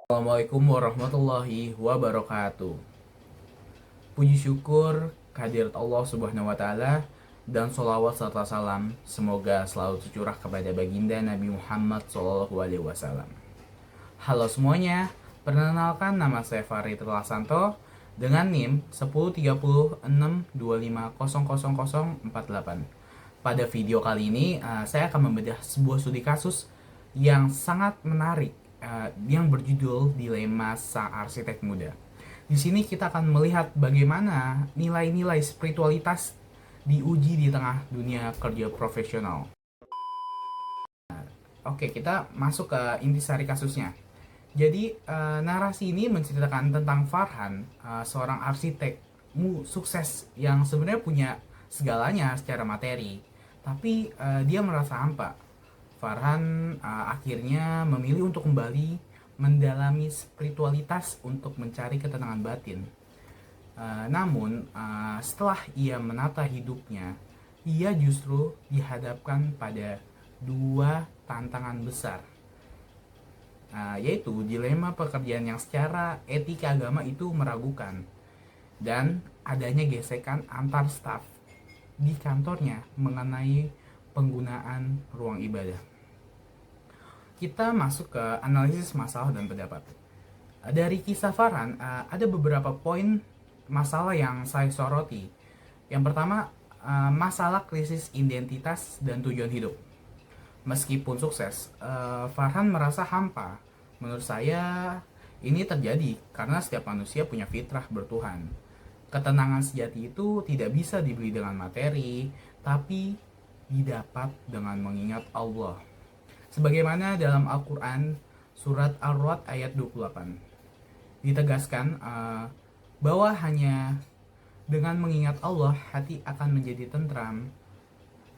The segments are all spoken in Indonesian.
Assalamualaikum warahmatullahi wabarakatuh. Puji syukur kehadirat Allah Subhanahu wa Ta'ala, dan sholawat serta salam semoga selalu tercurah kepada baginda Nabi Muhammad SAW. Halo semuanya, perkenalkan nama saya Farid Lasanto dengan NIM 103625000048. Pada video kali ini saya akan membedah sebuah studi kasus yang sangat menarik yang berjudul Dilema Sang Arsitek Muda. Di sini kita akan melihat bagaimana nilai-nilai spiritualitas diuji di tengah dunia kerja profesional. Oke, kita masuk ke intisari kasusnya. Jadi narasi ini menceritakan tentang Farhan, seorang arsitek sukses yang sebenarnya punya segalanya secara materi, tapi dia merasa hampa. Farhan akhirnya memilih untuk kembali mendalami spiritualitas untuk mencari ketenangan batin. Namun setelah ia menata hidupnya, ia justru dihadapkan pada dua tantangan besar, yaitu dilema pekerjaan yang secara etika agama itu meragukan, dan adanya gesekan antar staf di kantornya mengenai penggunaan ruang ibadah. Kita masuk ke analisis masalah dan pendapat. Dari kisah Farhan, ada beberapa poin masalah yang saya soroti. Yang pertama, masalah krisis identitas dan tujuan hidup. Meskipun sukses, Farhan merasa hampa. Menurut saya, ini terjadi karena setiap manusia punya fitrah bertuhan. Ketenangan sejati itu tidak bisa dibeli dengan materi, tapi didapat dengan mengingat Allah. Sebagaimana dalam Al-Quran surat Ar-Ra'd ayat 28 ditegaskan bahwa hanya dengan mengingat Allah hati akan menjadi tentram.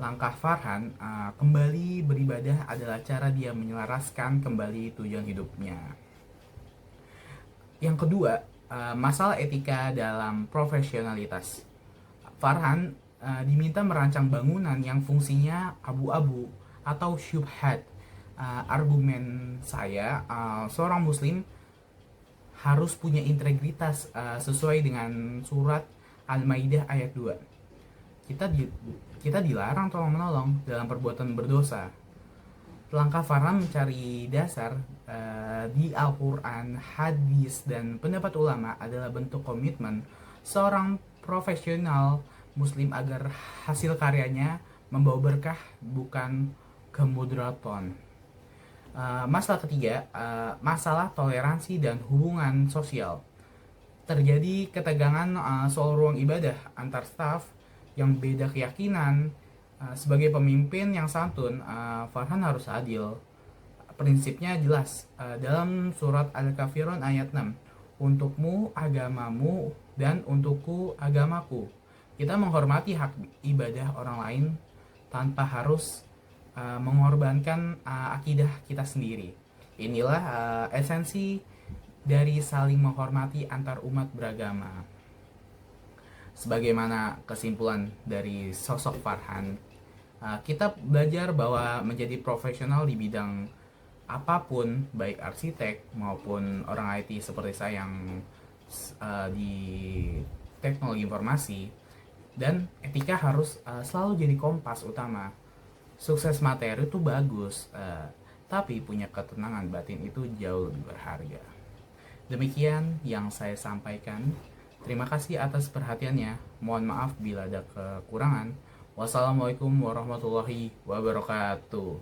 Langkah Farhan kembali beribadah adalah cara dia menyelaraskan kembali tujuan hidupnya. Yang kedua, masalah etika dalam profesionalitas. Farhan diminta merancang bangunan yang fungsinya abu-abu atau syubhat. Argumen saya, seorang muslim harus punya integritas sesuai dengan surat Al-Maidah ayat 2. Kita dilarang tolong menolong dalam perbuatan berdosa. Langkah Farhan mencari dasar di Al-Quran, hadis, dan pendapat ulama adalah bentuk komitmen seorang profesional muslim agar hasil karyanya membawa berkah, bukan kemudaratan. Masalah ketiga, masalah toleransi dan hubungan sosial. Terjadi ketegangan soal ruang ibadah antar staf yang beda keyakinan. Sebagai pemimpin yang santun, Farhan harus adil. Prinsipnya jelas dalam surat Al-Kafirun ayat 6. Untukmu agamamu dan untukku agamaku. Kita menghormati hak ibadah orang lain tanpa harus mengorbankan akidah kita sendiri. Inilah esensi dari saling menghormati antar umat beragama. Sebagaimana kesimpulan dari sosok Farhan, kita belajar bahwa menjadi profesional di bidang apapun, baik arsitek maupun orang IT seperti saya yang di teknologi informasi, dan etika harus selalu jadi kompas utama. Sukses materi itu bagus, tapi punya ketenangan batin itu jauh lebih berharga. Demikian yang saya sampaikan. Terima kasih atas perhatiannya. Mohon maaf bila ada kekurangan. Wassalamualaikum warahmatullahi wabarakatuh.